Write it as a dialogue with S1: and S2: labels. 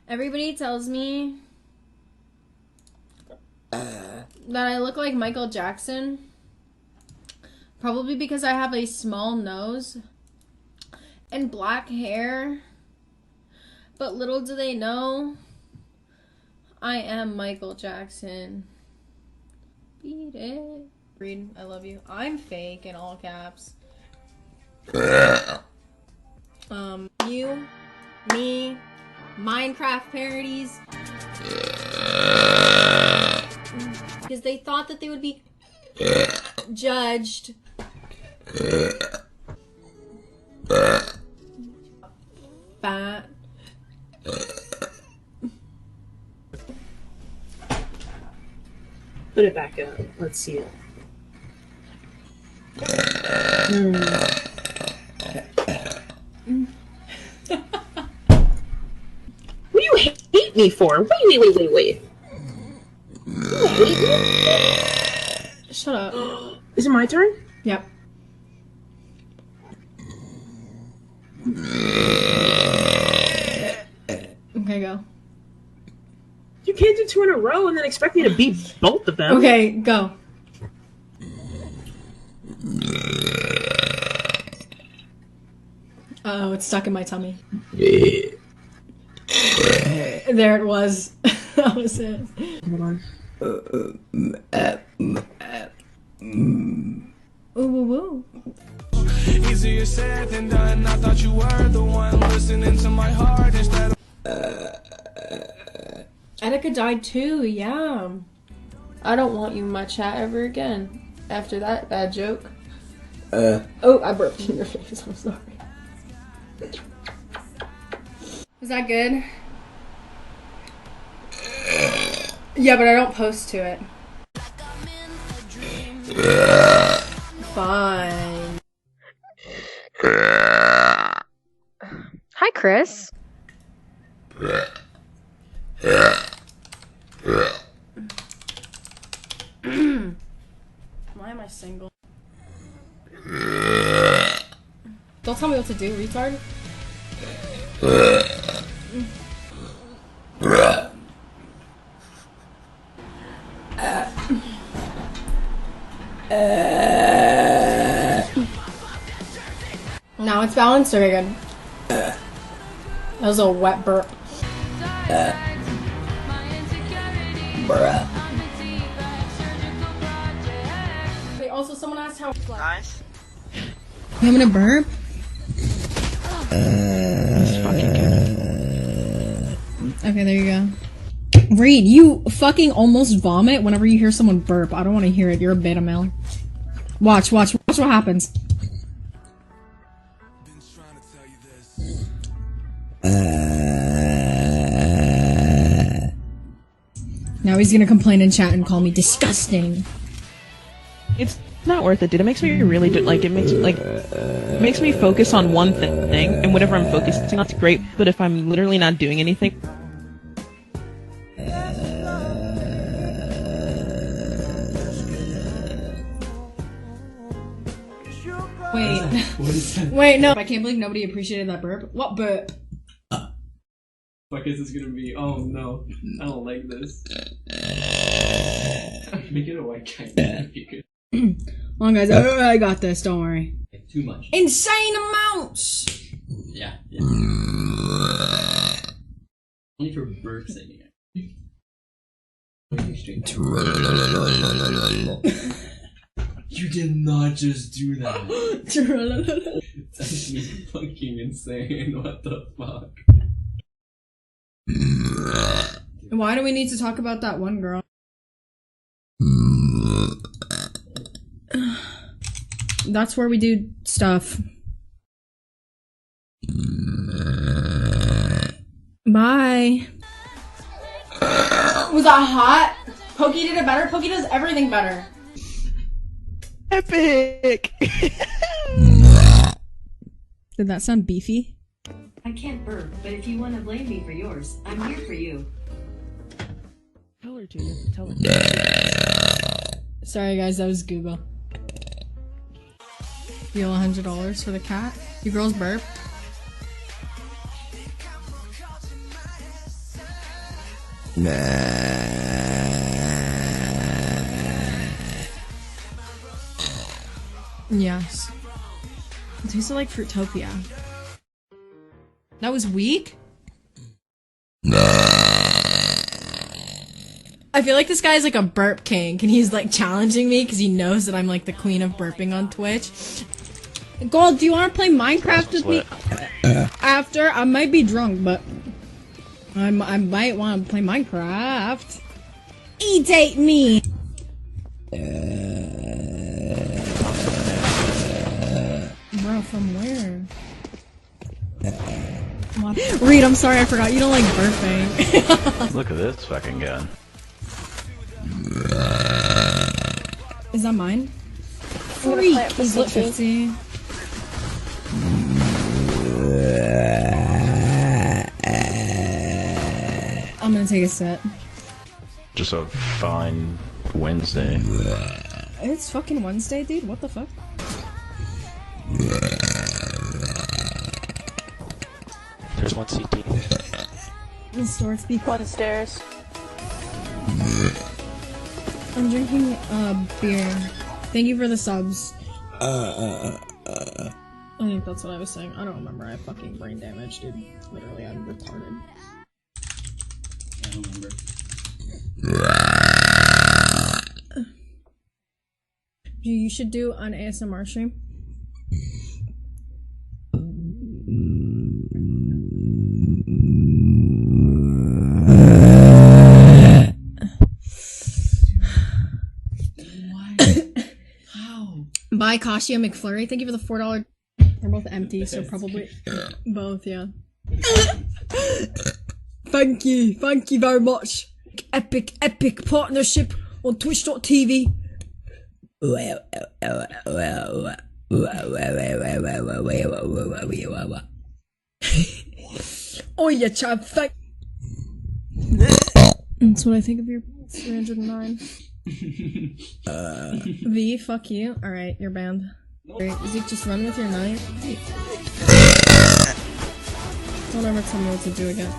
S1: Everybody tells me that I look like Michael Jackson. Probably because I have a small nose and black hair. But little do they know, I am Michael Jackson. Beat it. Reed, I love you. I'm fake in all caps. You, me, Minecraft parodies. Because they thought that they would be judged. Fat.
S2: Put it back up. Let's see it. What do you hate me for? Wait. You hate me?
S1: Shut up.
S2: Is it my turn?
S1: Yep. Okay, go.
S2: You can't do 2 in a row and then expect me to beat both of them.
S1: Okay, go. Uh-oh, it's stuck in my tummy. There it was. That was it.
S2: Hold on.
S1: Ooh, woo, woo.
S3: Easier said than done. I thought you were the one listening to my heart instead of.
S1: Etika died too, yeah. I don't want you in my chat ever again. After that bad joke. Oh, I burped in your face. I'm sorry. Was that good? Yeah, but I don't post to it. Fine.
S4: Hi, Chris.
S1: Why am I single? Don't tell me what to do, retard. Now it's balanced. Very good. That was a wet burp. Wait, also someone asked how.
S5: Nice.
S1: You having a burp? Okay, there you go. Reed, you fucking almost vomit whenever you hear someone burp. I don't want to hear it. You're a beta male. Watch what happens. Now he's gonna complain in chat and call me disgusting.
S2: It's not worth it, dude. It makes me really it makes me focus on one thing, and whatever I'm focusing on is great. But if I'm literally not doing anything,
S1: Wait, no. I can't believe nobody appreciated that burp. What burp?
S6: Fuck is this gonna be? Oh no, I don't like this. Make it a white guy.
S1: Come on, guys. I got this. Don't worry.
S6: Too much.
S1: Insane amounts.
S6: Yeah. Only for burps in here. You did not just do that. It's actually fucking insane. What the fuck?
S1: Why do we need to talk about that one girl? That's where we do stuff. Bye. Was that hot? Pokey did it better? Pokey does everything better.
S2: epic.
S1: Did that sound beefy?
S7: I can't burp, but if you want to blame me for yours, I'm here for you.
S2: Tell her to. Tell her.
S1: Sorry guys, that was Google. Feel $100 for the cat? You girls burp? Yes. It tasted like Fruitopia. That was weak? I feel like this guy is like a burp king, and he's like challenging me because he knows that I'm like the queen of burping on Twitch. Gold, do you want to play Minecraft with me? After? I might be drunk, but I might want to play Minecraft. Eat me! Bro, from where? Reed, I'm sorry, I forgot. You don't like burping.
S5: Look at this fucking gun.
S1: Is that mine? Freak! He's lit 50. I'm gonna take a sip.
S5: Just a fine Wednesday.
S1: It's fucking Wednesday, dude. What the fuck?
S8: There's one CT.
S1: The store speak.
S9: One stairs.
S1: I'm drinking beer. Thank you for the subs. I think that's what I was saying. I don't remember. I have fucking brain damage, dude. Literally, I'm retarded.
S6: I don't remember.
S1: You should do an ASMR stream. Bye, Kashia McFlurry. Thank you for the $4. They're both empty, so probably both, yeah. Thank you very much. Epic partnership on Twitch.tv. Oh yeah, Chad, that's what I think of your 309. V, fuck you. Alright, you're banned. Alright, Zeke, just run with your knife. Don't ever tell me what to do again.